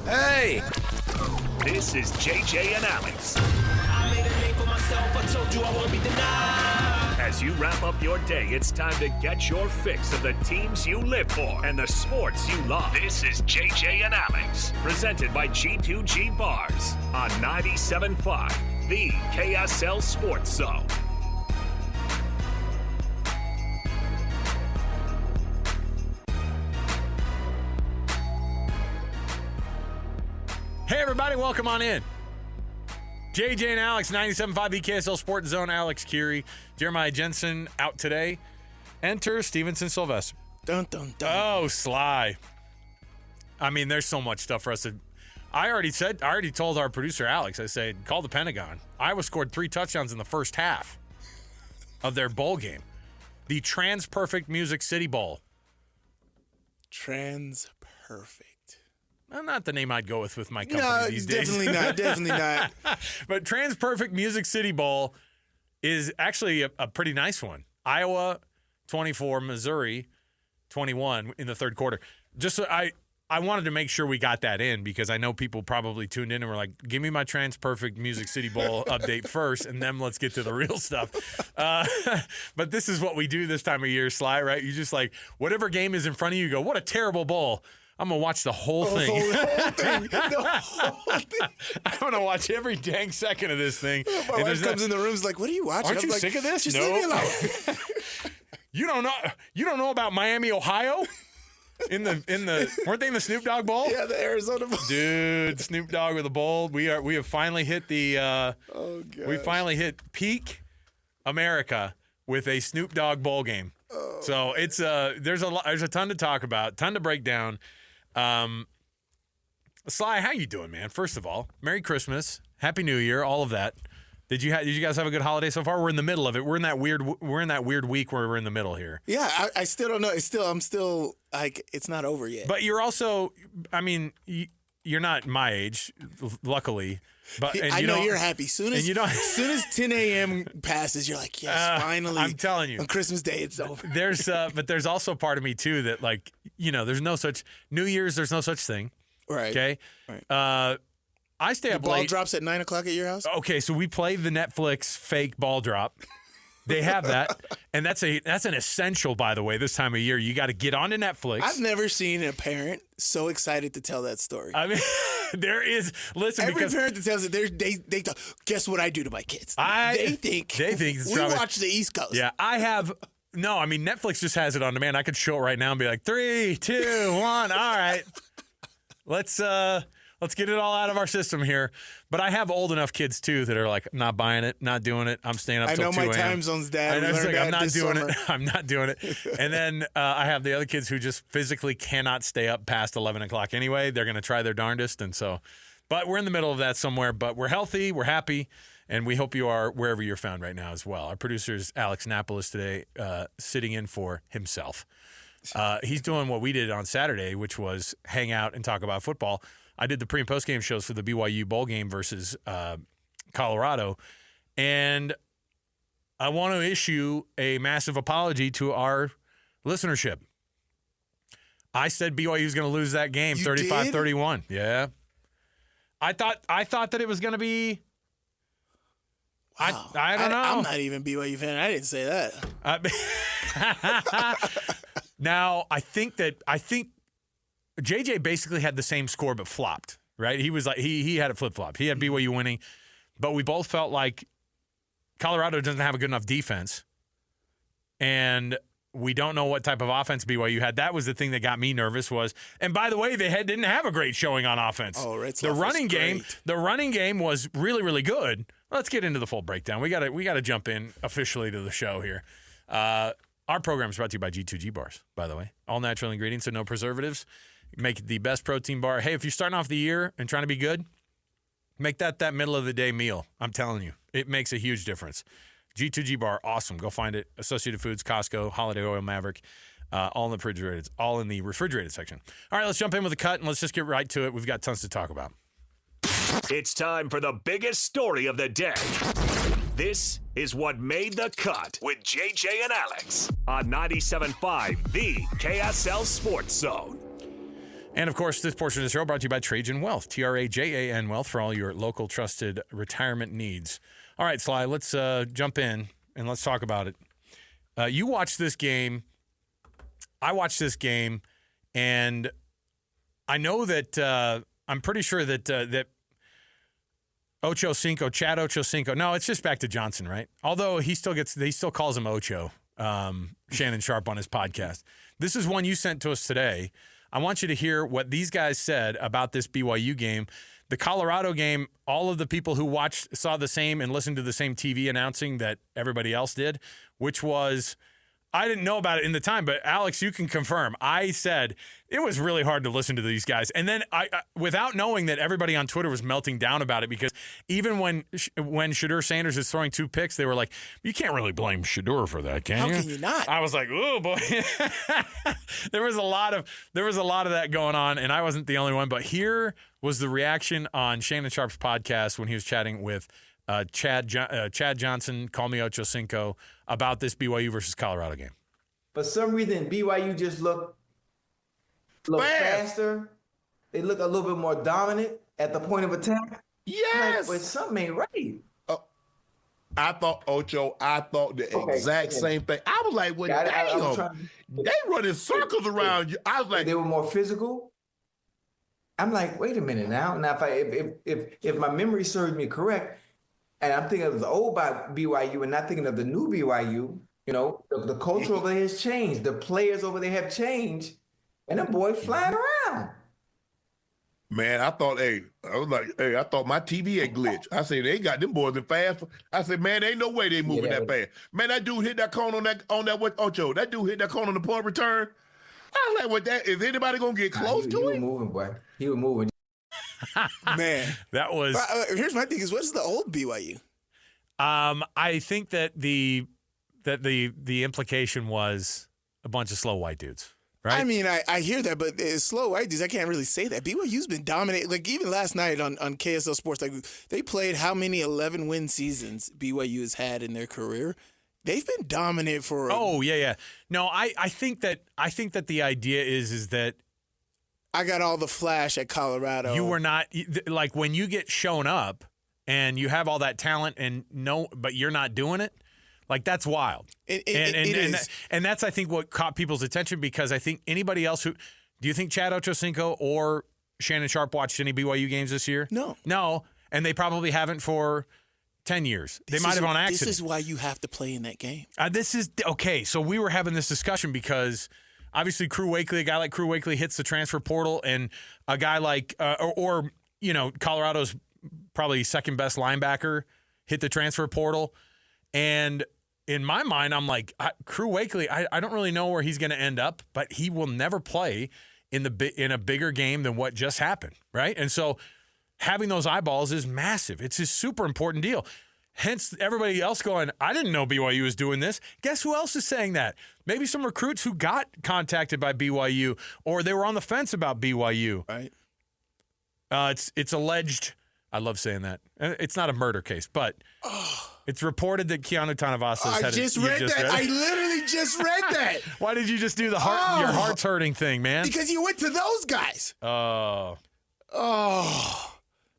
Hey! This is JJ and Alex. I made a name for myself, I told you I won't be denied. As you wrap up your day, it's time to get your fix of the teams you live for and the sports you love. This is JJ and Alex, presented by G2G Bars on 97.5, the KSL Sports Zone. Hey, everybody, welcome on in. JJ and Alex, 97.5 KSL Sports Zone. Alex Kirry, Jeremiah Jensen out today. Enter Stevenson, Sylvester. Dun, dun, dun. Oh, Sly. I mean, there's so much stuff for us to. I already told our producer, Alex, I said, call the Pentagon. Iowa scored 3 touchdowns in the first half of their bowl game. The Trans-Perfect Music City Bowl. Trans-Perfect. Well, not the name I'd go with my company these days. Definitely not. But Trans-Perfect Music City Bowl is actually a pretty nice one. Iowa 24, Missouri 21 in the third quarter. Just so I wanted to make sure we got that in because I know people probably tuned in and were like, give me my Trans-Perfect Music City Bowl update first, and then let's get to the real stuff. But this is what we do this time of year, Sly, right? You just like, whatever game is in front of you, you go, what a terrible bowl. I'm going to watch the whole thing. The whole thing. I'm going to watch every dang second of this thing. My wife comes in the room, is like, what are you watching? Aren't you sick of this? Just no. leave me alone. You don't know about Miami, Ohio? In the weren't they in the Snoop Dogg Bowl? Yeah, the Arizona Bowl. Dude, Snoop Dogg with a bowl. We have finally hit the we finally hit peak America with a Snoop Dogg bowl game. Oh. So it's there's a ton to talk about, ton to break down. Sly, how you doing, man? First of all, Merry Christmas, Happy New Year, all of that. Did you guys have a good holiday so far? We're in the middle of it. We're in that weird week where we're in the middle here. Yeah, I still don't know. I'm still like, it's not over yet. But you're also, I mean, you're not my age, luckily. But I know you're happy. Soon as 10 a.m. passes, you're like, yes, finally. I'm telling you, on Christmas Day, it's over. But there's also part of me too that, like, there's no such New Year's. There's no such thing. Right. Okay. Right. I stay up late. Ball drops at 9 o'clock at your house. Okay, so we play the Netflix fake ball drop. They have that, and that's an essential, by the way. This time of year, you got to get onto Netflix. I've never seen a parent so excited to tell that story. I mean, there is. Listen, every because parent that tells it, they guess what I do to my kids. They think we watch the East Coast. Yeah, I have. No, I mean, Netflix just has it on demand. I could show it right now and be like, 3, 2, 1. All right, let's get it all out of our system here. But I have old enough kids, too, that are like, not buying it, not doing it. I'm staying up till 2 a.m. I know my time zones, Dad. I'm not doing it. I'm not doing it. And then I have the other kids who just physically cannot stay up past 11 o'clock anyway. They're going to try their darndest. And so, but we're in the middle of that somewhere. But we're healthy, we're happy, and we hope you are wherever you're found right now as well. Our producer is Alex Napolis today, sitting in for himself. He's doing what we did on Saturday, which was hang out and talk about football. I did the pre- and post-game shows for the BYU bowl game versus Colorado, and I want to issue a massive apology to our listenership. I said BYU was going to lose that game 35-31. Yeah. I thought that it was going to be wow. I don't know. I'm not even BYU fan. I didn't say that. Now, I think JJ basically had the same score but flopped, right? He was like he had a flip-flop. He had BYU winning, but we both felt like Colorado doesn't have a good enough defense, and we don't know what type of offense BYU had. That was the thing that got me nervous was, and by the way, they didn't have a great showing on offense. Oh, the running game was really, really good. Let's get into the full breakdown. We got to jump in officially to the show here. Our program is brought to you by G2G Bars, by the way. All natural ingredients, so no preservatives. Make it the best protein bar. Hey, if you're starting off the year and trying to be good, make that middle of the day meal. I'm telling you, it makes a huge difference. G2G Bar, awesome. Go find it. Associated Foods, Costco, Holiday Oil, Maverick, all in the refrigerated section. All right, let's jump in with a cut and let's just get right to it. We've got tons to talk about. It's time for the biggest story of the day. This is what made the cut with JJ and Alex on 97.5, the KSL Sports Zone. And, of course, this portion of the show brought to you by Trajan Wealth, TRAJAN Wealth, for all your local trusted retirement needs. All right, Sly, let's jump in and let's talk about it. You watched this game. I watched this game, and I know that I'm pretty sure that Chad Ochocinco. No, it's just back to Johnson, right? Although he still calls him Ocho, Shannon Sharp on his podcast. This is one you sent to us today. I want you to hear what these guys said about this BYU game. The Colorado game, all of the people who watched saw the same and listened to the same TV announcing that everybody else did, which was, I didn't know about it in the time, but Alex, you can confirm. I said it was really hard to listen to these guys. And then I without knowing that everybody on Twitter was melting down about it, because even when Shedeur Sanders is throwing 2 picks, they were like, you can't really blame Shedeur for that, can you? How can you not? I was like, oh boy. There was a lot of that going on, and I wasn't the only one. But here was the reaction on Shannon Sharp's podcast when he was chatting with Chad Johnson, Call Me Ochocinco, about this BYU versus Colorado game. For some reason, BYU just looked faster. They look a little bit more dominant at the point of attack. Yes. But something ain't right. I thought the exact same thing. I was like, well, damn, they running circles around you. I was like, they were more physical. I'm like, wait a minute now. Now, if my memory serves me correct, and I'm thinking of the old BYU and not thinking of the new BYU, you know, the culture over there has changed. The players over there have changed, and them boys flying around. man, I thought my TV had glitched. I said, they got them boys in fast. I said, man, ain't no way they moving that fast. Man, that dude hit that cone on that Ocho. That dude hit that cone on the punt return. I was like, what that? Is anybody gonna get close to it? He was moving, boy. He was moving. Man, that was. Here's my thing: what's the old BYU? I think that the implication was a bunch of slow white dudes. Right? I mean, I hear that, but it's slow white dudes. I can't really say that. BYU's been dominating. Like, even last night on KSL Sports, like, they played how many 11-win seasons BYU has had in their career. They've been dominant for. Oh yeah. No, I think that the idea is that I got all the flash at Colorado. You were not like when you get shown up and you have all that talent but you're not doing it. Like, that's wild. It is. And that's, I think, what caught people's attention, because I think anybody else do you think Chad Ochocinco or Shannon Sharp watched any BYU games this year? No. And they probably haven't for 10 years. They might have on accident. This is why you have to play in that game. Okay. So we were having this discussion because obviously a guy like Crew Wakely hits the transfer portal, and a guy like, Colorado's probably second best linebacker hit the transfer portal. And in my mind, I'm like, Crew Wakely, I don't really know where he's going to end up, but he will never play in a bigger game than what just happened, right? And so having those eyeballs is massive. It's a super important deal. Hence, everybody else going, I didn't know BYU was doing this. Guess who else is saying that? Maybe some recruits who got contacted by BYU, or they were on the fence about BYU. Right. It's alleged. I love saying that. It's not a murder case, but it's reported that Keanu Tanavasa I literally just read that. Why did you just do your heart's hurting thing, man? Because you went to those guys. Oh,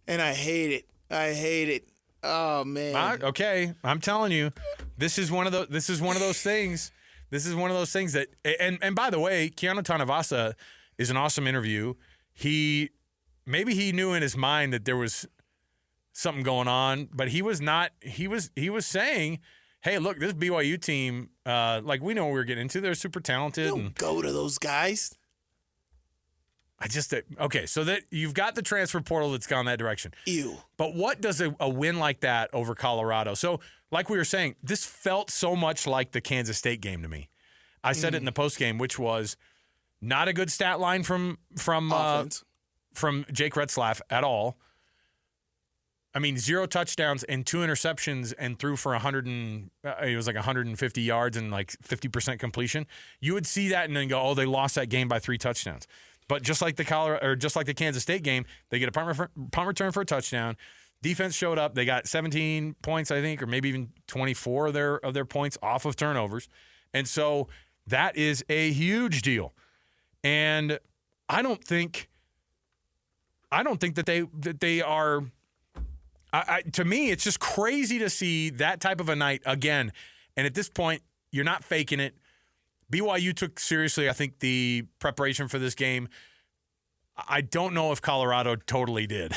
and I hate it. Oh man. Okay, I'm telling you, this is one of those things. This is one of those things that, and by the way, Keanu Tanavasa is an awesome interview. Maybe he knew in his mind that there was something going on, but he was not. He was saying, "Hey, look, this BYU team, like, we know what we're getting into. They're super talented." You don't go to those guys. Okay, so that you've got the transfer portal that's gone that direction. Ew. But what does a win like that over Colorado? So, like we were saying, this felt so much like the Kansas State game to me. I said it in the post game, which was not a good stat line from Jake Retzlaff at all. I mean, 0 touchdowns and 2 interceptions, and threw for 150 yards and like 50% completion. You would see that and then go, "Oh, they lost that game by 3 touchdowns." But just like the Kansas State game, they get a punt return for a touchdown. Defense showed up. They got 17 points, I think, or maybe even 24 of their points off of turnovers. And so that is a huge deal. And I don't think that they are. To me, it's just crazy to see that type of a night again. And at this point, you're not faking it. BYU took seriously, I think, the preparation for this game. I don't know if Colorado totally did.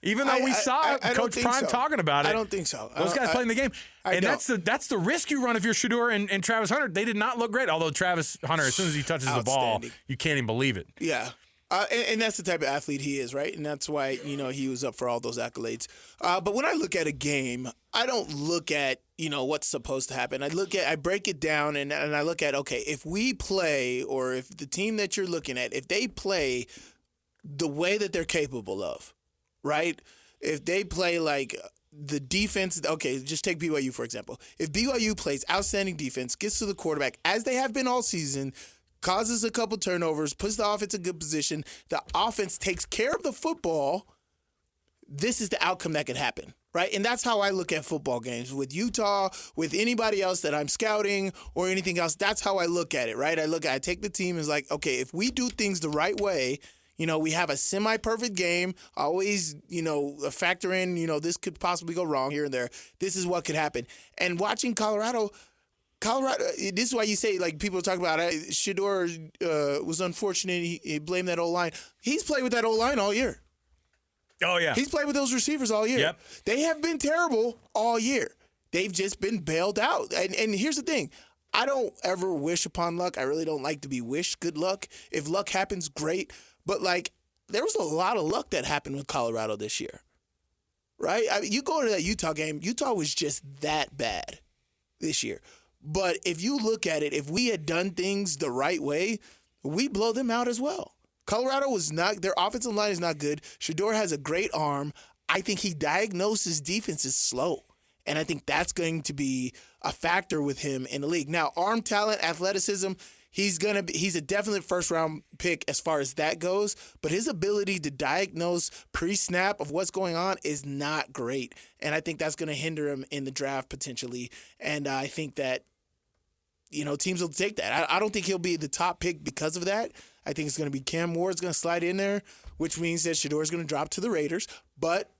Even though we saw Coach Prime talking about it. I don't think so. Those guys playing the game. And that's the risk you run if you're Shedeur and Travis Hunter. They did not look great, although Travis Hunter, as soon as he touches the ball, you can't even believe it. Yeah. And that's the type of athlete he is, right? And that's why, he was up for all those accolades. But when I look at a game, I don't look at, what's supposed to happen. I break it down and I look at, okay, if we play, or if the team that you're looking at, if they play the way that they're capable of, right? If they play like the defense, okay, just take BYU, for example. If BYU plays outstanding defense, gets to the quarterback, as they have been all season, causes a couple turnovers, puts the offense in good position, the offense takes care of the football, this is the outcome that could happen, right? And that's how I look at football games. With Utah, with anybody else that I'm scouting or anything else, that's how I look at it, right? I take the team as like, okay, if we do things the right way, we have a semi-perfect game, always, factor in, this could possibly go wrong here and there. This is what could happen. And watching Colorado, this is why you say, like, people talk about Shedeur was unfortunate. He blamed that O-line. He's played with that O-line all year. Oh, yeah. He's played with those receivers all year. Yep. They have been terrible all year. They've just been bailed out. And here's the thing. I don't ever wish upon luck. I really don't like to be wished good luck. If luck happens, great. But, there was a lot of luck that happened with Colorado this year, right? You go to that Utah game, Utah was just that bad this year. But if you look at it, if we had done things the right way, we blow them out as well. Colorado was not, their offensive line is not good. Shedeur has a great arm. I think he diagnoses defenses slow. And I think that's going to be a factor with him in the league. Now, arm talent, athleticism, he's a definite first-round pick as far as that goes, but his ability to diagnose pre-snap of what's going on is not great, and I think that's going to hinder him in the draft potentially, and I think that, teams will take that. I don't think he'll be the top pick because of that. I think it's going to be Cam Ward's going to slide in there, which means that Shedeur is going to drop to the Raiders, but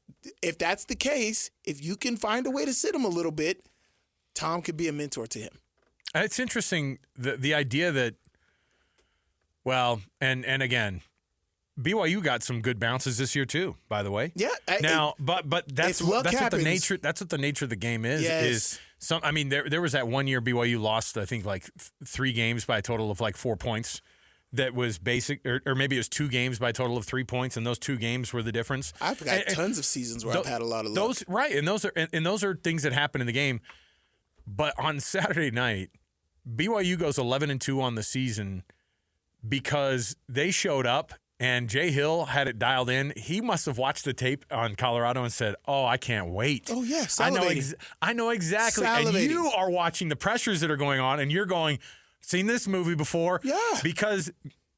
if that's the case, if you can find a way to sit him a little bit, Tom could be a mentor to him. It's interesting, the idea that, well, and again, BYU got some good bounces this year too, by the way. Yeah. But that's what the nature of the game is. Yes. Is some. I mean, there was that 1 year BYU lost, I think, like 3 games by a total of like 4 points. That was basic, or maybe it was 2 games by a total of 3 points, and those 2 games were the difference. I've got tons of seasons where I've had a lot of luck. Those right, and those are things that happen in the game. But on Saturday night, BYU goes 11-2 on the season because they showed up and Jay Hill had it dialed in. He must have watched the tape on Colorado and said, "Oh, I can't wait." Oh yeah, I know exactly. And you are watching the pressures that are going on, and you're going, "Seen this movie before?" Yeah. Because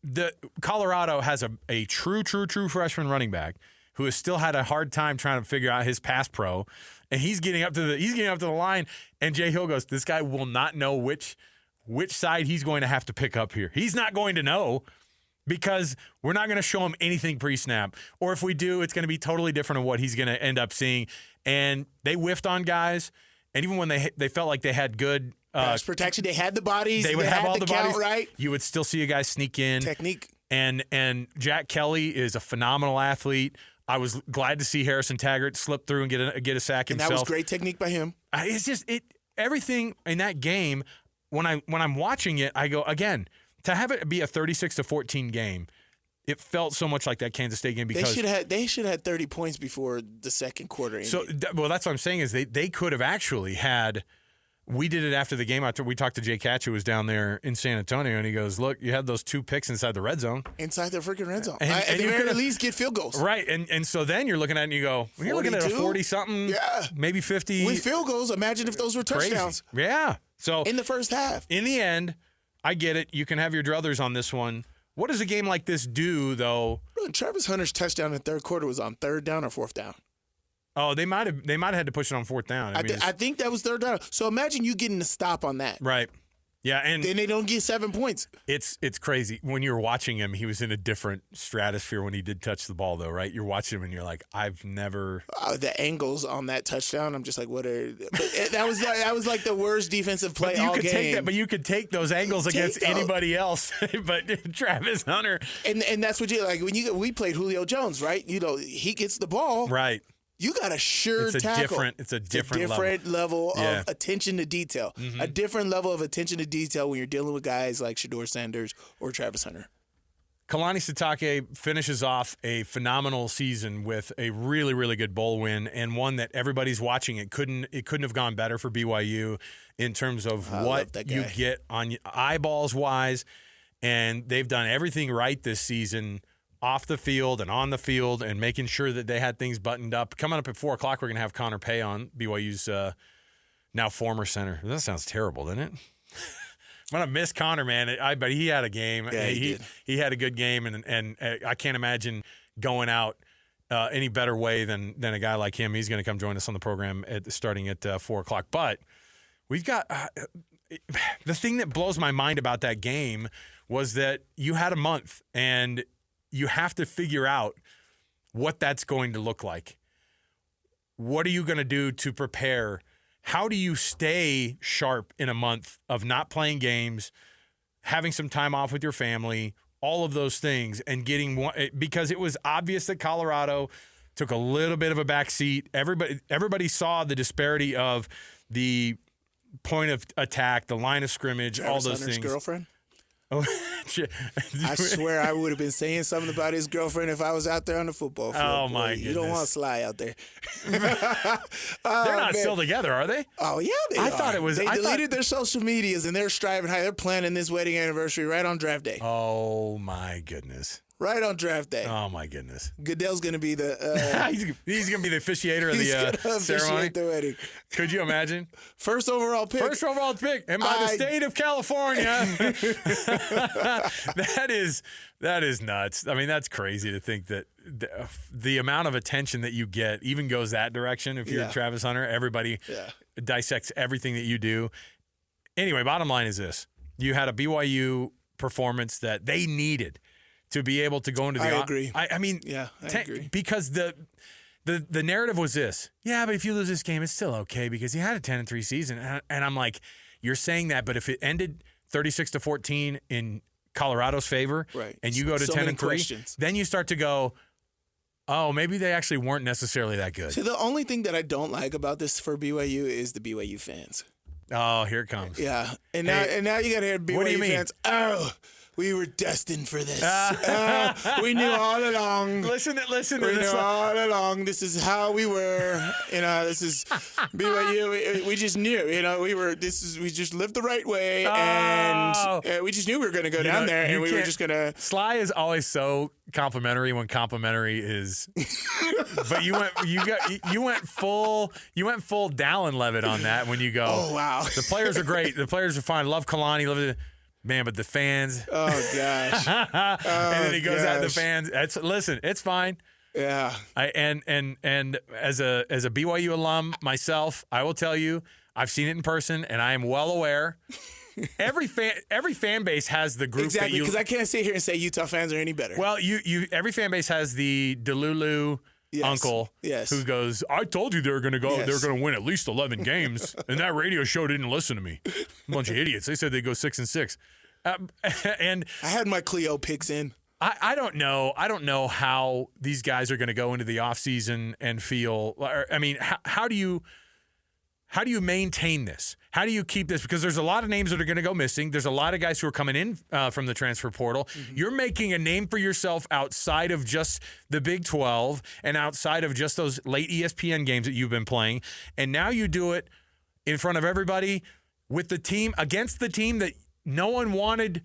the Colorado has a true freshman running back who has still had a hard time trying to figure out his pass pro, and he's getting up to the line, and Jay Hill goes, "This guy will not know which side he's going to have to pick up here. He's not going to know because we're not going to show him anything pre-snap, or if we do, it's going to be totally different of what he's going to end up seeing." And they whiffed on guys, and even when they felt like they had good pass protection, they had the bodies, they would have all the count bodies right. You would still see a guy sneak in. Technique. And Jack Kelly is a phenomenal athlete. I was glad to see Harrison Taggart slip through and get a sack himself. And that was great technique by him. It's just everything in that game. When I'm watching it, I go, again, to have it be a 36-14 game, it felt so much like that Kansas State game because they should have had 30 points before the second quarter. So well, that's what I'm saying is they could have actually had. We did it after the game. We talked to Jay Catch, who was down there in San Antonio, and he goes, "Look, you had those 2 picks inside the red zone. Inside the freaking red zone. And you could could at least get field goals. Right, and so then you're looking at it and you go, you're looking at a 40-something, yeah, maybe 50. With field goals, imagine if those were touchdowns. Crazy. Yeah. So in the first half. In the end, I get it. You can have your druthers on this one. What does a game like this do, though? Travis Hunter's touchdown in the third quarter was on 3rd down or 4th down. Oh, they might have had to push it on 4th down. I think that was 3rd down. So imagine you getting a stop on that. Right. Yeah, and then they don't get 7 points. It's crazy. When you're watching him, he was in a different stratosphere when he did touch the ball, though, right? You're watching him, and you're like, I've never. The angles on that touchdown, I'm just like, what are? But that was like the worst defensive play all game. But you could take those angles against anybody else, but Travis Hunter. And that's what you like when we played Julio Jones, right? He gets the ball, right? You got a sure tackle. It's a different level of attention to detail. Mm-hmm. A different level of attention to detail when you're dealing with guys like Shedeur Sanders or Travis Hunter. Kalani Sitake finishes off a phenomenal season with a really, really good bowl win, and one that everybody's watching. It couldn't have gone better for BYU in terms of what you get on eyeballs wise, and they've done everything right this season, off the field and on the field, and making sure that they had things buttoned up. Coming up at 4 o'clock, we're going to have Connor Pay on, BYU's now former center. That sounds terrible, doesn't it? I'm going to miss Connor, man. But he had a game. Yeah, he had a good game, and I can't imagine going out any better way than a guy like him. He's going to come join us on the program starting at 4 o'clock. But we've got the thing that blows my mind about that game was that you had a month, and you have to figure out what that's going to look like. What are you going to do to prepare? How do you stay sharp in a month of not playing games, having some time off with your family, all of those things, and getting one? Because it was obvious that Colorado took a little bit of a back seat. Everybody saw the disparity of the point of attack, the line of scrimmage, Travis all those Hunter's things. Girlfriend? Oh, I swear I would have been saying something about his girlfriend if I was out there on the football field. Oh, my goodness. You don't want Sly out there. They're not still together, are they? Oh, yeah, they are. I thought it was. They deleted their social medias, and they're striving high. They're planning this wedding anniversary right on draft day. Oh, my goodness. Right on draft day. Oh, my goodness. Goodell's going to be the... he's going to be the officiator of he's the ceremony. The wedding. Could you imagine? First overall pick. And by the state of California. That is nuts. I mean, that's crazy to think that the amount of attention that you get even goes that direction. If you're Travis Hunter, everybody dissects everything that you do. Anyway, bottom line is this. You had a BYU performance that they needed to be able to go into the. I agree. I mean, I agree. Because the narrative was this. Yeah, but if you lose this game, it's still okay because you had a 10-3 season. And I'm like, you're saying that, but if it ended 36-14 in Colorado's favor, right, and you go to 10-3, then you start to go, oh, maybe they actually weren't necessarily that good. So the only thing that I don't like about this for BYU is the BYU fans. Oh, here it comes. Yeah, and now you got to hear BYU fans. Oh, we were destined for this. We knew all along. Listen to this. We knew all along. This is how we were. This is BYU. We just knew. We just lived the right way, and we just knew we were going to go down there, and we were just going to. Sly is always so complimentary when complimentary is. But you went full Dallin Levitt on that when you go. Oh wow. The players are great. The players are fine. Love Kalani. Man, but the fans. Oh gosh. And then he goes at the fans. It's fine. Yeah. And as a BYU alum myself, I will tell you, I've seen it in person, and I am well aware. Every fan base has the group exactly, because I can't sit here and say Utah fans are any better. Well, every fan base has the Delulu uncle who goes, I told you they were going to go. Yes. They were going to win at least 11 games, and that radio show didn't listen to me. A bunch of idiots. They said they'd go 6-6. And I had my Cleo picks in. I don't know. I don't know how these guys are going to go into the offseason and feel. I mean, how do you maintain this? How do you keep this? Because there's a lot of names that are going to go missing. There's a lot of guys who are coming in from the transfer portal. Mm-hmm. You're making a name for yourself outside of just the Big 12 and outside of just those late ESPN games that you've been playing. And now you do it in front of everybody with the team, against the team that no one wanted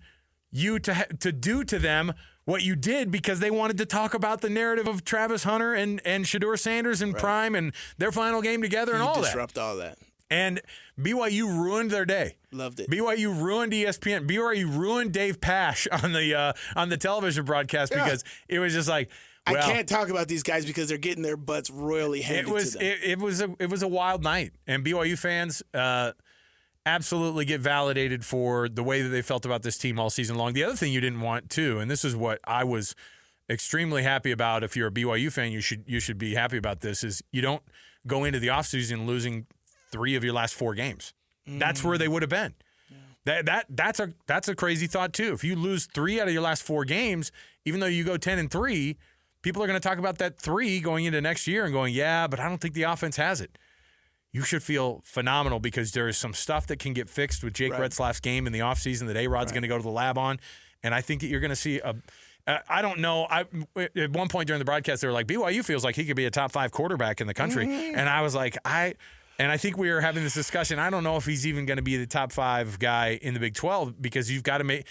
you to do to them what you did, because they wanted to talk about the narrative of Travis Hunter and Shedeur Sanders in prime and their final game together and all that. Disrupt all that. And BYU ruined their day. Loved it. BYU ruined ESPN. BYU ruined Dave Pasch on the television broadcast because it was just like, well, I can't talk about these guys because they're getting their butts royally handed to them. It was a wild night, and BYU fans. absolutely get validated for the way that they felt about this team all season long. The other thing you didn't want, too, and this is what I was extremely happy about. If you're a BYU fan, you should be happy about this, is you don't go into the offseason losing 3 of your last 4 games. That's where they would have been. Yeah. That's a crazy thought, too. If you lose 3 out of your last 4 games, even though you go 10-3, people are going to talk about that 3 going into next year and going, yeah, but I don't think the offense has it. You should feel phenomenal because there is some stuff that can get fixed with Jake Retzlaff's game in the offseason that A-Rod's going to go to the lab on. And I think that you're going to see I don't know. At one point during the broadcast, they were like, BYU feels like he could be a top 5 quarterback in the country. And I was like, I think we were having this discussion. I don't know if he's even going to be the top 5 guy in the Big 12 because he's got to make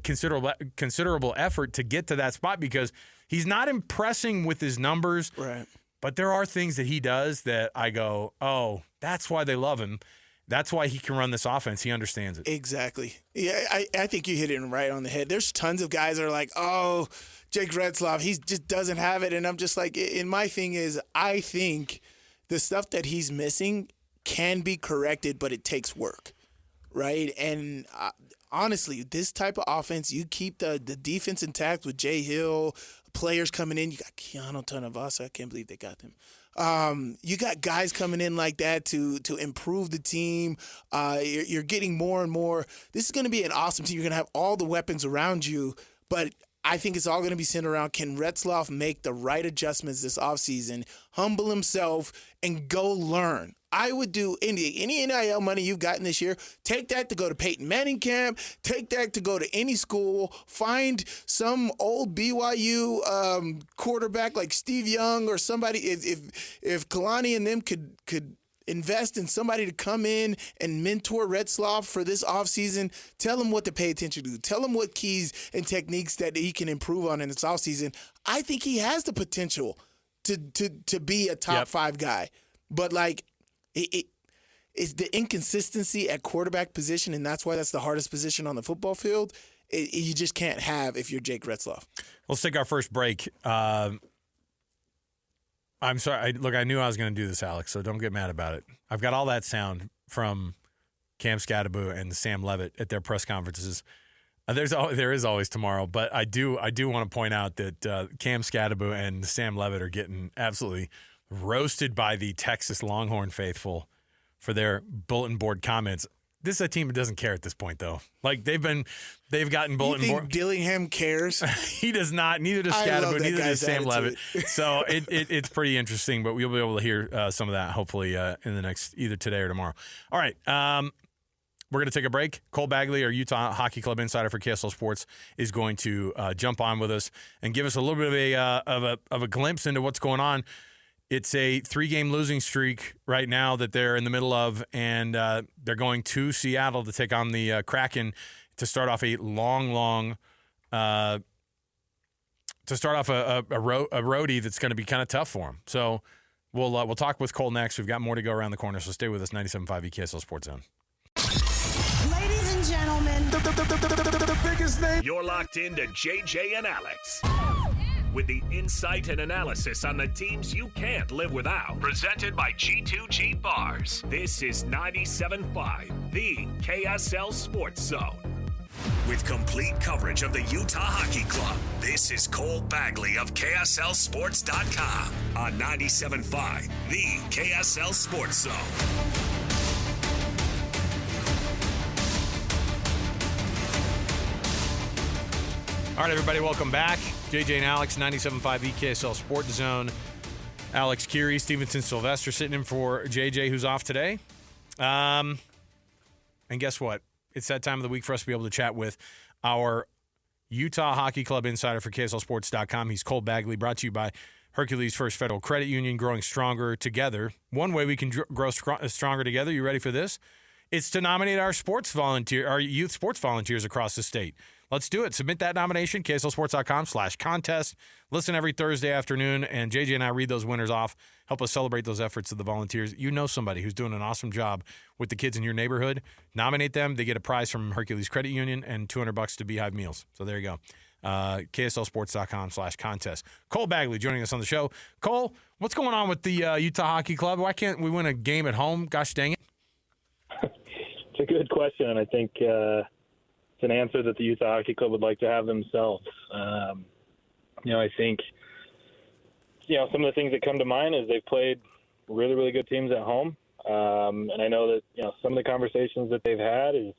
considerable effort to get to that spot because he's not impressing with his numbers. Right. But there are things that he does that I go, oh, that's why they love him. That's why he can run this offense. He understands it. Exactly. Yeah, I think you hit it right on the head. There's tons of guys that are like, oh, Jake Retzlaff, he just doesn't have it. And I'm just like, and my thing is, I think the stuff that he's missing can be corrected, but it takes work, right? And honestly, this type of offense, you keep the defense intact with Jay Hill, players coming in. You got Keanu Tanavasa. I can't believe they got him. You got guys coming in like that to improve the team. You're getting more and more. This is going to be an awesome team. You're going to have all the weapons around you, but I think it's all going to be centered around, can Retzlaff make the right adjustments this offseason, humble himself, and go learn? I would do any NIL money you've gotten this year, take that to go to Peyton Manning camp, take that to go to any school, find some old BYU quarterback like Steve Young or somebody. If Kalani and them could invest in somebody to come in and mentor Retzlaff for this offseason, tell him what to pay attention to, tell him what keys and techniques that he can improve on in this offseason. I think he has the potential to be a top 5 guy. But like, it's the inconsistency at quarterback position, and that's why that's the hardest position on the football field. You just can't have if you're Jake Retzlaff. Let's take our first break. I'm sorry. I knew I was going to do this, Alex, so don't get mad about it. I've got all that sound from Cam Scadaboo and Sam Levitt at their press conferences. There is always tomorrow, but I do want to point out that Cam Scadaboo and Sam Levitt are getting absolutely roasted by the Texas Longhorn faithful for their bulletin board comments. This is a team that doesn't care at this point, though. Like they've gotten bulletin board. Dillingham cares. He does not. Neither does Scadaboo. Neither does Sam Levitt. So it's pretty interesting. But we'll be able to hear some of that hopefully in the next either today or tomorrow. All right. We're going to take a break. Cole Bagley, our Utah Hockey Club insider for KSL Sports, is going to jump on with us and give us a little bit of a glimpse into what's going on. It's a 3-game losing streak right now that they're in the middle of, and they're going to Seattle to take on the Kraken to start off a long roadie that's going to be kind of tough for them. So we'll talk with Cole next. We've got more to go around the corner, so stay with us. 97.5 EKSL Sports Zone. Ladies and gentlemen, The biggest name. You're locked into JJ and Alex, with the insight and analysis on the teams you can't live without. Presented by G2G Bars. This is 97.5, the KSL Sports Zone. With complete coverage of the Utah Hockey Club, this is Cole Bagley of KSLSports.com on 97.5, the KSL Sports Zone. All right, everybody, welcome back. JJ and Alex, 97.5 EKSL Sports Zone. Alex, Kirry, Stevenson, Sylvester sitting in for JJ, who's off today. And guess what? It's that time of the week for us to be able to chat with our Utah Hockey Club insider for KSLSports.com. He's Cole Bagley, brought to you by Hercules First Federal Credit Union, growing stronger together. One way we can grow stronger together, you ready for this? It's to nominate our youth sports volunteers across the state. Let's do it. Submit that nomination, KSLSports.com/contest. Listen every Thursday afternoon, and JJ and I read those winners off. Help us celebrate those efforts of the volunteers. You know somebody who's doing an awesome job with the kids in your neighborhood. Nominate them. They get a prize from Hercules Credit Union and $200 to Beehive Meals. So there you go. KSLSports.com/contest. Cole Bagley joining us on the show. Cole, what's going on with the Utah Hockey Club? Why can't we win a game at home? Gosh dang it. question, and I think it's an answer that the Utah Hockey Club would like to have themselves. I think, some of the things that come to mind is they've played really, really good teams at home. And I know that, some of the conversations that they've had is,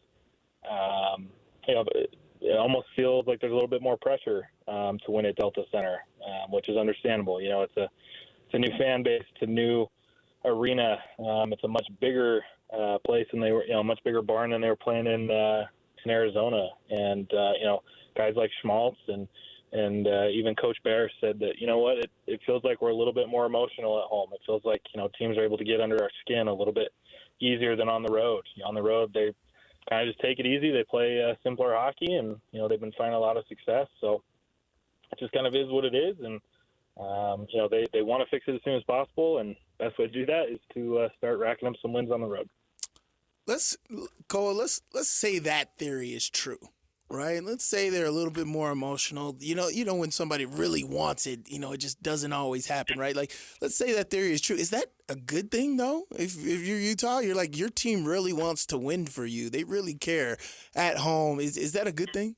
it almost feels like there's a little bit more pressure to win at Delta Center, which is understandable. It's a new fan base, it's a new arena. It's a much bigger place than they were, much bigger barn than they were playing in Arizona. And, guys like Schmaltz and even Coach Bear said that, it feels like we're a little bit more emotional at home. It feels like, teams are able to get under our skin a little bit easier than on the road. On the road, they kind of just take it easy. They play simpler hockey, and, they've been finding a lot of success. So it just kind of is what it is. And, they want to fix it as soon as possible. And best way to do that is to start racking up some wins on the road. Let's say that theory is true. Right. Let's say they're a little bit more emotional. When somebody really wants it, it just doesn't always happen. Right. Like, let's say that theory is true. Is that a good thing, though? If you're Utah, you're like, your team really wants to win for you. They really care at home. Is that a good thing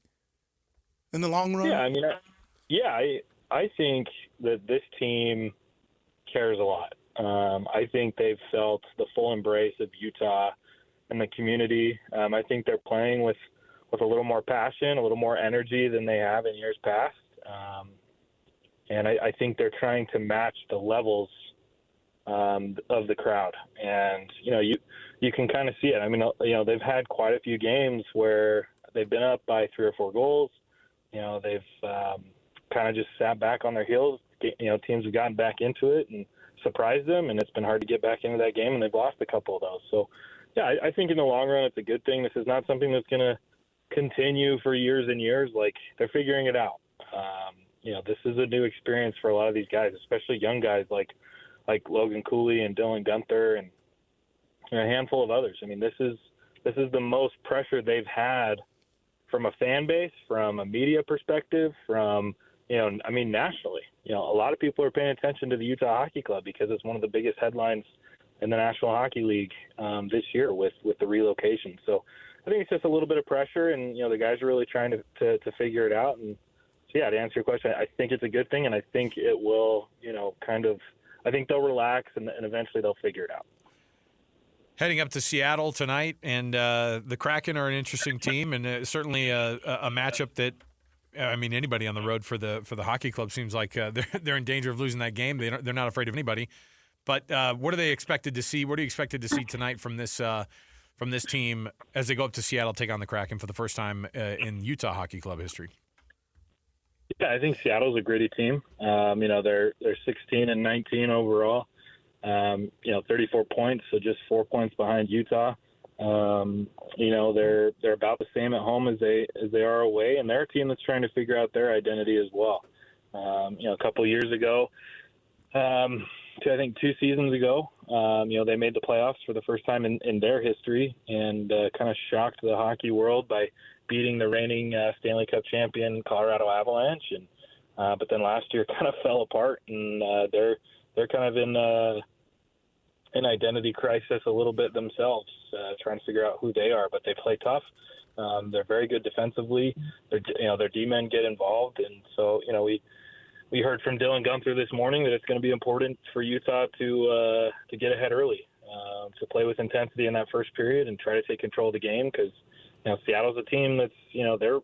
in the long run? Yeah. I think that this team cares a lot. I think they've felt the full embrace of Utah and the community. I think they're playing with a little more passion, a little more energy than they have in years past. And I think they're trying to match the levels of the crowd. And, you can kind of see it. They've had quite a few games where they've been up by 3 or 4 goals. They've kind of just sat back on their heels. Teams have gotten back into it and surprised them, and it's been hard to get back into that game, and they've lost a couple of those. So, yeah, I think in the long run it's a good thing. This is not something that's going to continue for years and years. Like, they're figuring it out. This is a new experience for a lot of these guys, especially young guys like Logan Cooley and Dylan Gunther and a handful of others. This is the most pressure they've had from a fan base, from a media perspective, from nationally. A lot of people are paying attention to the Utah Hockey Club because it's one of the biggest headlines in the National Hockey League this year with the relocation. So I think it's just a little bit of pressure, and the guys are really trying to figure it out. And so, yeah, to answer your question, I think it's a good thing, and I think it will, I think they'll relax and eventually they'll figure it out. Heading up to Seattle tonight, and the Kraken are an interesting team, and certainly a matchup that, anybody on the road for the hockey club seems like they're in danger of losing that game. They're not afraid of anybody. But what are they expected to see? What are you expected to see tonight from this team as they go up to Seattle, take on the Kraken for the first time in Utah Hockey Club history? Yeah, I think Seattle's a gritty team. They're 16 and 19 overall. 34 points, so just 4 points behind Utah. They're about the same at home as they are away, and they're a team that's trying to figure out their identity as well. A couple of years ago, I think 2 seasons ago, they made the playoffs for the first time in their history, and kind of shocked the hockey world by beating the reigning Stanley Cup champion Colorado Avalanche. And but then last year kind of fell apart, and they're kind of in an identity crisis a little bit themselves, trying to figure out who they are. But they play tough. They're very good defensively. Their D-men get involved, and so we heard from Dylan Gunther this morning that it's going to be important for Utah to get ahead early, to play with intensity in that first period and try to take control of the game, because Seattle's a team that's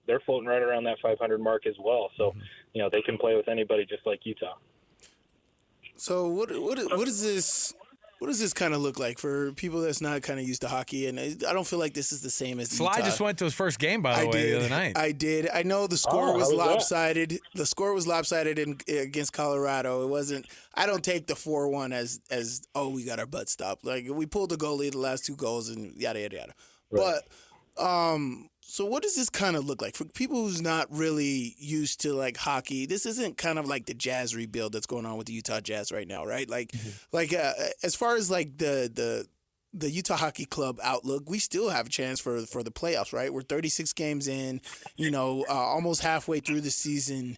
they're floating right around that 500 mark as well. So they can play with anybody just like Utah. So what is this? What does this kind of look like for people that's not kind of used to hockey? And I don't feel like this is the same as Sly Utah. just went to his first game, by the way, the other night. I did. I know the score was lopsided. That? The score was lopsided against Colorado. It wasn't. I don't take the 4-1 as we got our butt stopped. Like, we pulled the goalie the last 2 goals and yada yada yada. Right. But so what does this kind of look like for people who's not really used to like hockey? This isn't kind of like the Jazz rebuild that's going on with the Utah Jazz right now, right? Like, as far as like the Utah Hockey Club outlook, we still have a chance for the playoffs, right? We're 36 games in, almost halfway through the season.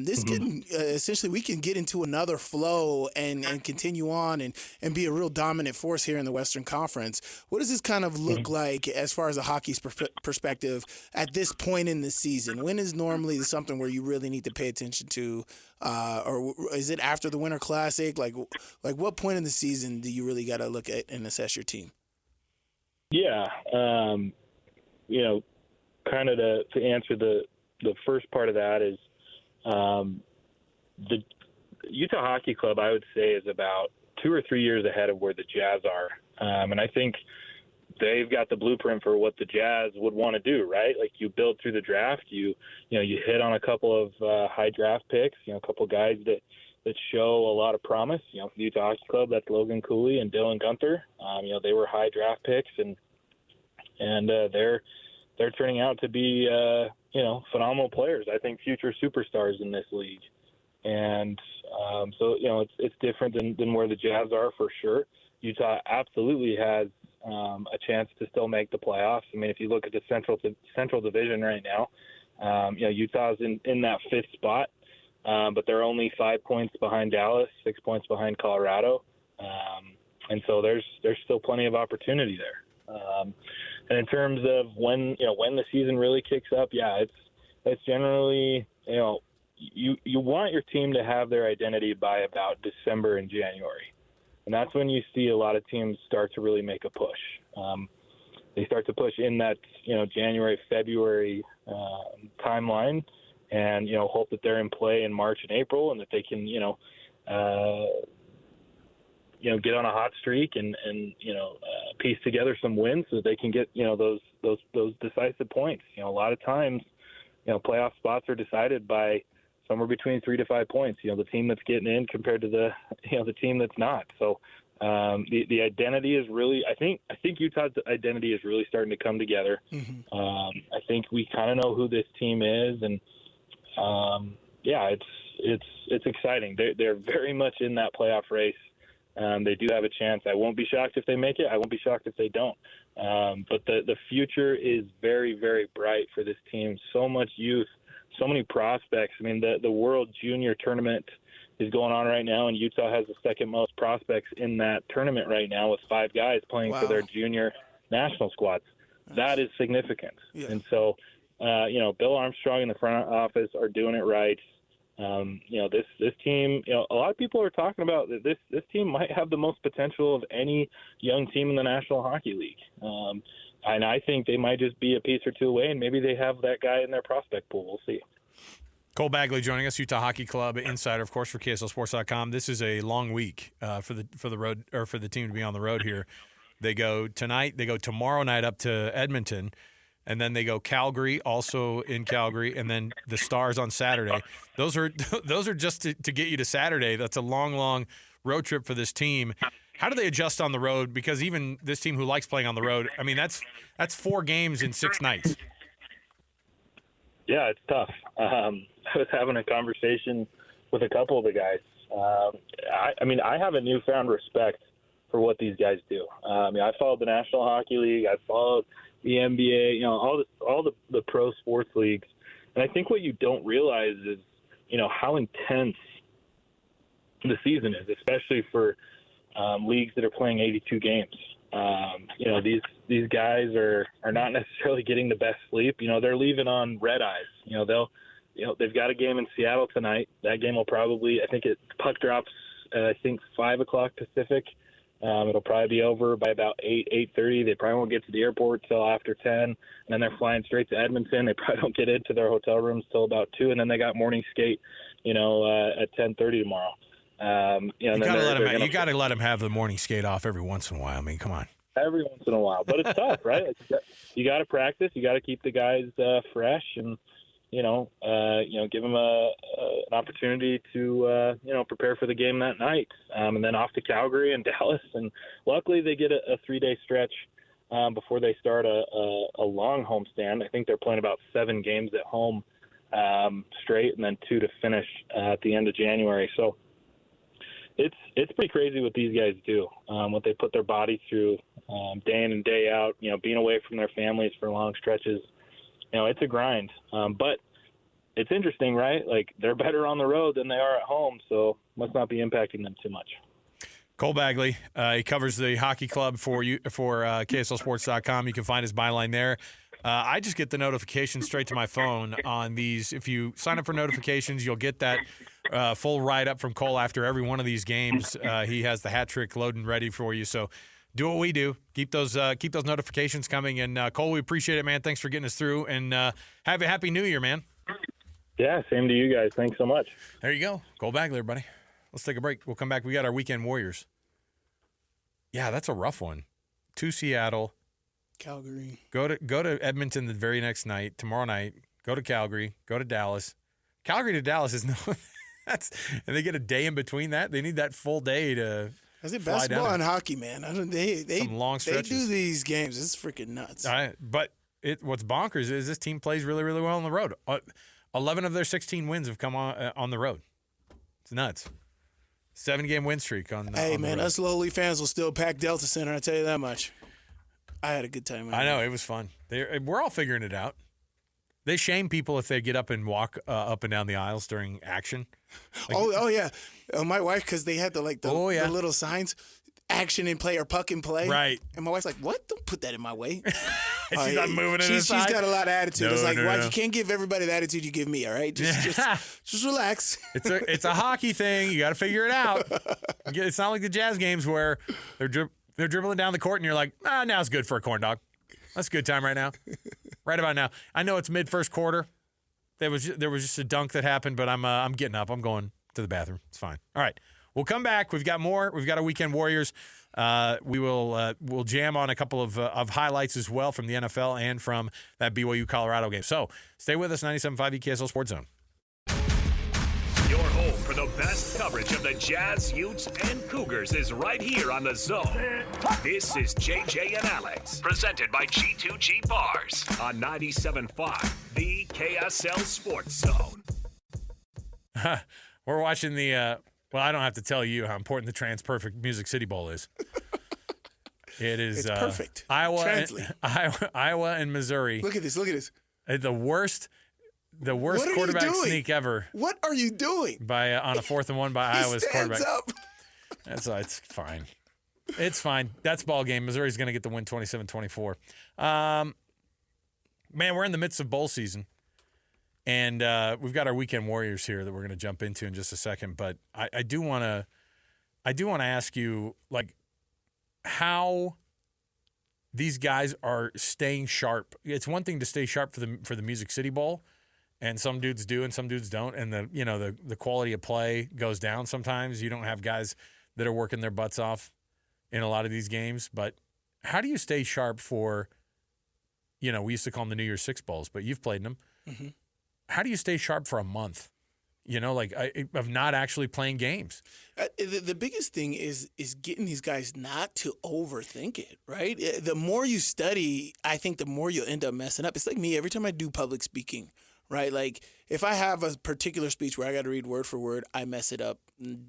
This can essentially we can get into another flow and continue on and be a real dominant force here in the Western Conference. What does this kind of look like as far as a hockey's perspective at this point in the season? When is normally something where you really need to pay attention to, or is it after the Winter Classic? Like what point in the season do you really got to look at and assess your team? Yeah, kind of to answer the first part of that is the Utah Hockey Club, I would say, is about 2 or 3 years ahead of where the Jazz are. And I think they've got the blueprint for what the Jazz would want to do, right? Like you build through the draft, you hit on a couple of high draft picks, a couple guys that show a lot of promise. The Utah Hockey Club, that's Logan Cooley and Dylan Gunther. They were high draft picks, and they're turning out to be phenomenal players. I think future superstars in this league. And so it's different than where the Jazz are for sure. Utah absolutely has a chance to still make the playoffs. I mean, if you look at the Central Division right now, Utah's in that 5th spot, but they're only 5 points behind Dallas, 6 points behind Colorado, and so there's still plenty of opportunity there. And in terms of when the season really kicks up, it's generally you want your team to have their identity by about December and January. And that's when you see a lot of teams start to really make a push. They start to push in that, January, February timeline and, hope that they're in play in March and April and that they can, get on a hot streak and piece together some wins so that they can get, those decisive points. A lot of times, playoff spots are decided by somewhere between 3 to 5 points. The team that's getting in compared to the team that's not. So the identity is really, I think Utah's identity is really starting to come together. Mm-hmm. I think we kind of know who this team is, and it's exciting. They're very much in that playoff race. They do have a chance. I won't be shocked if they make it. I won't be shocked if they don't. But the future is very, very bright for this team. So much youth, so many prospects. I mean, the World Junior Tournament is going on right now, and Utah has the second most prospects in that tournament right now with 5 guys playing for their junior national squads. Nice. That is significant. Yeah. And so, Bill Armstrong and the front office are doing it right. This team, a lot of people are talking about that this team might have the most potential of any young team in the National Hockey League. And I think they might just be a piece or two away, and maybe they have that guy in their prospect pool. We'll see. Cole Bagley joining us, Utah Hockey Club insider, of course, for KSLSports.com. This is a long week for the road, or for the team to be on the road here. They go tonight. They go tomorrow night up to Edmonton. And then they go Calgary, also in Calgary, and then the Stars on Saturday. Those are just to get you to Saturday. That's a long road trip for this team. How do they adjust on the road? Because even this team who likes playing on the road, I mean, that's 4 games in 6 nights. Yeah, it's tough. I was having a conversation with a couple of the guys. I have a newfound respect for what these guys do. I followed the National Hockey League. I followed the NBA, all the pro sports leagues. And I think what you don't realize is, how intense the season is, especially for leagues that are playing 82 games. These guys are not necessarily getting the best sleep. They're leaving on red eyes. They've got a game in Seattle tonight. That game will probably, puck drops at 5 o'clock Pacific. It'll probably be over by about 8:30. They probably won't get to the airport till after 10, and then they're flying straight to Edmonton. They probably don't get into their hotel rooms till about 2, and then they got morning skate, at 10:30 tomorrow. You got to let them have the morning skate off every once in a while. I mean, come on. Every once in a while, but it's tough, right? You got to practice. You got to keep the guys fresh, and give them an opportunity to, prepare for the game that night. And then off to Calgary and Dallas. And luckily they get a 3-day stretch before they start a long homestand. I think they're playing about 7 games at home straight, and then 2 to finish at the end of January. So it's pretty crazy what these guys do, what they put their body through day in and day out, being away from their families for long stretches. It's a grind. But it's interesting, right? Like, they're better on the road than they are at home, so must not be impacting them too much. Cole Bagley, he covers the hockey club for KSLSports.com. You can find his byline there. I just get the notification straight to my phone on these. If you sign up for notifications, you'll get that full write-up from Cole after every one of these games. He has the hat trick loading ready for you. So do what we do. Keep those notifications coming. And, Cole, we appreciate it, man. Thanks for getting us through. And have a happy New Year, man. Yeah, same to you guys. Thanks so much. There you go. Cole Bagley, everybody. Let's take a break. We'll come back. We got our weekend warriors. Yeah, that's a rough one. To Seattle. Calgary. Go to Edmonton the very next night, tomorrow night. Go to Calgary. Go to Dallas. Calgary to Dallas is no. And they get a day in between that. They need that full day to. Is it basketball and hockey, man? I don't. They some long stretches. They do these games. It's freaking nuts. But what's bonkers is this team plays really, really well on the road. 11 of their 16 wins have come on the road. It's nuts. 7-game win streak on the Hey, on man, the road. us lowly fans will still pack Delta Center. I tell you that much. I had a good time. I know it was fun. We're all figuring it out. They shame people if they get up and walk up and down the aisles during action. Like, oh yeah, my wife, because they had the little signs, action in play or puck in play. Right. And my wife's like, "What? Don't put that in my way." She's not moving it She's aside. got a lot of attitude. No, it's like, no, wife, no. you can't give everybody the attitude you give me. All right, just relax. It's a hockey thing. You got to figure it out. It's not like the Jazz games where they're dribbling down the court and you're like, now's good for a corn dog. That's a good time right now. Right about now. I know it's mid first quarter. There was just a dunk that happened, but I'm getting up. I'm going to the bathroom. It's fine. All right. We'll come back. We've got more. We've got our weekend warriors. We'll jam on a couple of highlights as well from the NFL and from that BYU Colorado game. So stay with us, 97.5 EKSL Sports Zone. Your home for the best coverage of the Jazz, Utes, and Cougars is right here on The Zone. This is JJ and Alex, presented by G2G Bars on 97.5, the KSL Sports Zone. We're watching the well, I don't have to tell you how important the Trans-Perfect Music City Bowl is. It is It's perfect. Iowa and Missouri. Look at this. The worst quarterback sneak ever. What are you doing? By on a 4th and 1 by Iowa's quarterback. Up. It's fine. It's fine. That's ball game. Missouri's going to get the win 27-24. Man, we're in the midst of bowl season. And we've got our weekend warriors here that we're going to jump into in just a second. But I do want to ask you, like, how these guys are staying sharp. It's one thing to stay sharp for the Music City Bowl, and some dudes do and some dudes don't. And the quality of play goes down sometimes. You don't have guys that are working their butts off in a lot of these games. But how do you stay sharp for, we used to call them the New Year's Six Bowls, but you've played in them. Mm-hmm. How do you stay sharp for a month, of not actually playing games? The biggest thing is getting these guys not to overthink it, right? The more you study, I think the more you'll end up messing up. It's like me every time I do public speaking, right? Like if I have a particular speech where I got to read word for word, I mess it up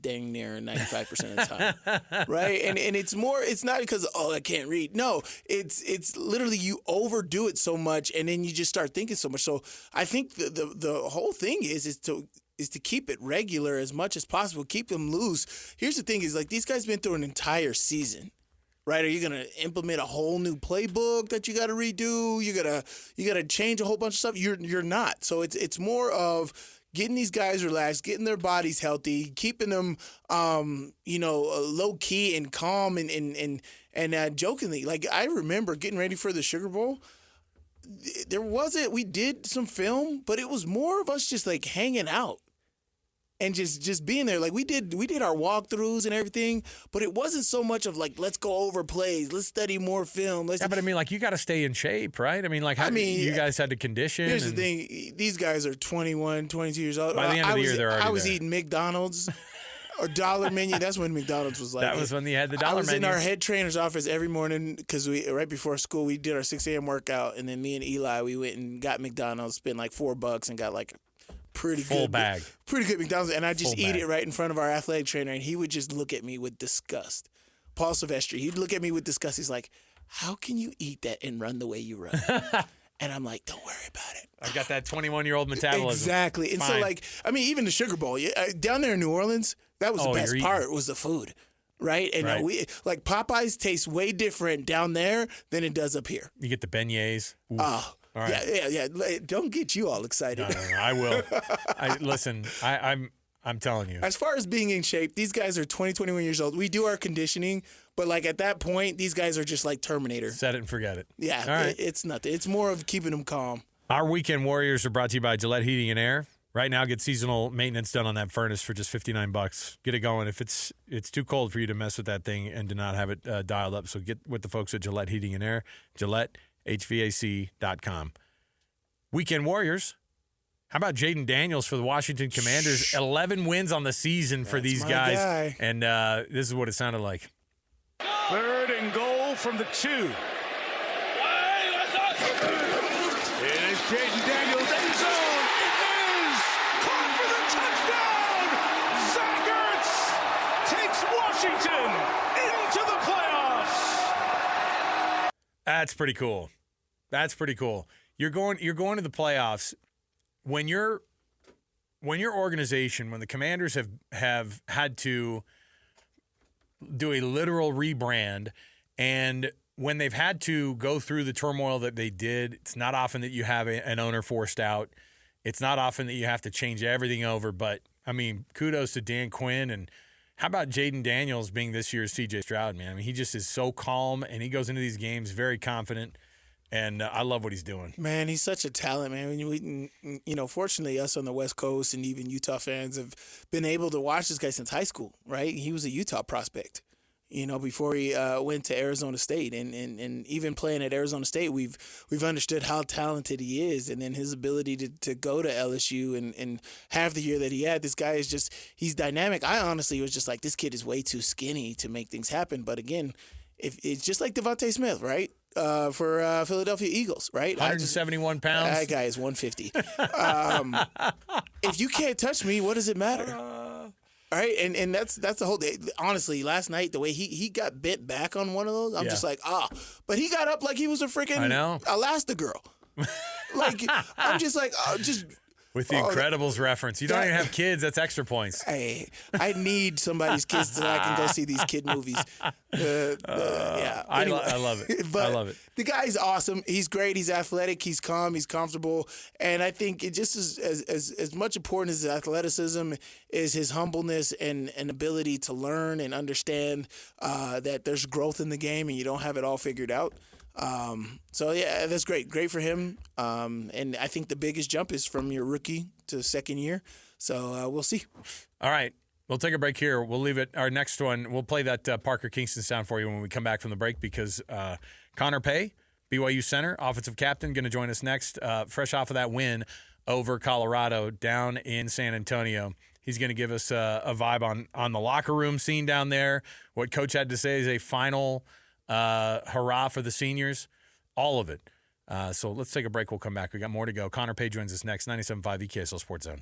dang near 95% of the time, right? And it's not because, I can't read. No, it's literally you overdo it so much and then you just start thinking so much. So I think the whole thing is to keep it regular as much as possible, keep them loose. Here's the thing is, like, these guys been through an entire season, right? Are you going to implement a whole new playbook that you got to redo? You got to change a whole bunch of stuff? You're not. So it's more of getting these guys relaxed, getting their bodies healthy, keeping them low key and calm and jokingly. Like, I remember getting ready for the Sugar Bowl. We did some film, but it was more of us just like hanging out and just being there. Like we did our walkthroughs and everything, but it wasn't so much of like, let's go over plays, let's study more film. But I mean, like, you got to stay in shape, right? I mean, like, you guys had to condition. Here's the thing. These guys are 21, 22 years old. By the end of the year, they're already I was there. eating McDonald's. Or dollar menu. That's when McDonald's was like. That was when they had the dollar menu. I was in our head trainer's office every morning because right before school we did our 6 a.m. workout, and then me and Eli we went and got McDonald's, spent like $4 and got like pretty good McDonald's, and I just eat it right in front of our athletic trainer, and he would just look at me with disgust. Paul Sylvester, he'd look at me with disgust. He's like, "How can you eat that and run the way you run?" And I'm like, don't worry about it. I got that 21-year-old metabolism. Exactly. And so, Fine. like, I mean, even the Sugar Bowl, down there in New Orleans, that was the best you're part, was the food. Right? And Right. we like Popeyes tastes way different down there than it does up here. You get the beignets. Oof. Oh, All right. yeah. Don't get you all excited. No, I will. Listen, I'm telling you. As far as being in shape, these guys are 20, 21 years old. We do our conditioning, but like at that point, these guys are just like Terminator. Set it and forget it. Yeah, All right. it's nothing. It's more of keeping them calm. Our Weekend Warriors are brought to you by Gillette Heating and Air. Right now, get seasonal maintenance done on that furnace for just $59. Get it going. If it's too cold for you to mess with that thing and to not have it dialed up, so get with the folks at Gillette Heating and Air, GilletteHVAC.com. Weekend Warriors. How about Jaden Daniels for the Washington Commanders? 11 wins on the season for these my guys. guy. And this is what it sounded like. 3rd and goal from the 2. It is Jaden Daniels, end zone. It is caught for the touchdown. Zach Ertz takes Washington into the playoffs. That's pretty cool. That's pretty cool. You're going to the playoffs when your organization, when the Commanders have had to do a literal rebrand, and when they've had to go through the turmoil that they did. It's not often that you have an owner forced out. It's not often that you have to change everything over. But, I mean, kudos to Dan Quinn. And how about Jaden Daniels being this year's C.J. Stroud, man? I mean, he just is so calm, and he goes into these games very confident. And I love what he's doing. Man, he's such a talent, man. Fortunately, us on the West Coast and even Utah fans have been able to watch this guy since high school, right? He was a Utah prospect, before he went to Arizona State. And even playing at Arizona State, we've understood how talented he is. And then his ability to go to LSU and have the year that he had. This guy is he's dynamic. I honestly was just like, this kid is way too skinny to make things happen. But again, if it's just like Devontae Smith, right? For Philadelphia Eagles, right? 171 pounds. That guy is 150. If you can't touch me, what does it matter? All right, and that's the whole day. Honestly, last night, the way he got bent back on one of those, I'm just like, but he got up like he was a freaking Elastigirl. Like, I'm just like, With the Incredibles reference. You don't even have kids. That's extra points. Hey, I need somebody's kids so I can go see these kid movies. Anyway. I love it. But I love it. The guy's awesome. He's great. He's athletic. He's calm. He's comfortable. And I think it just is as much important as his athleticism is his humbleness and ability to learn and understand that there's growth in the game and you don't have it all figured out. That's great. Great for him. And I think the biggest jump is from your rookie to second year. So we'll see. All right. We'll take a break here. We'll leave it. Our next one, we'll play that Parker Kingston sound for you when we come back from the break because Connor Pay, BYU center, offensive captain, going to join us next. Fresh off of that win over Colorado down in San Antonio. He's going to give us a vibe on the locker room scene down there. What Coach had to say is a final hurrah for the seniors, all of it. So let's take a break. We'll come back. We got more to go. Connor Pay joins us next. 97.5 EKSL Sports Zone.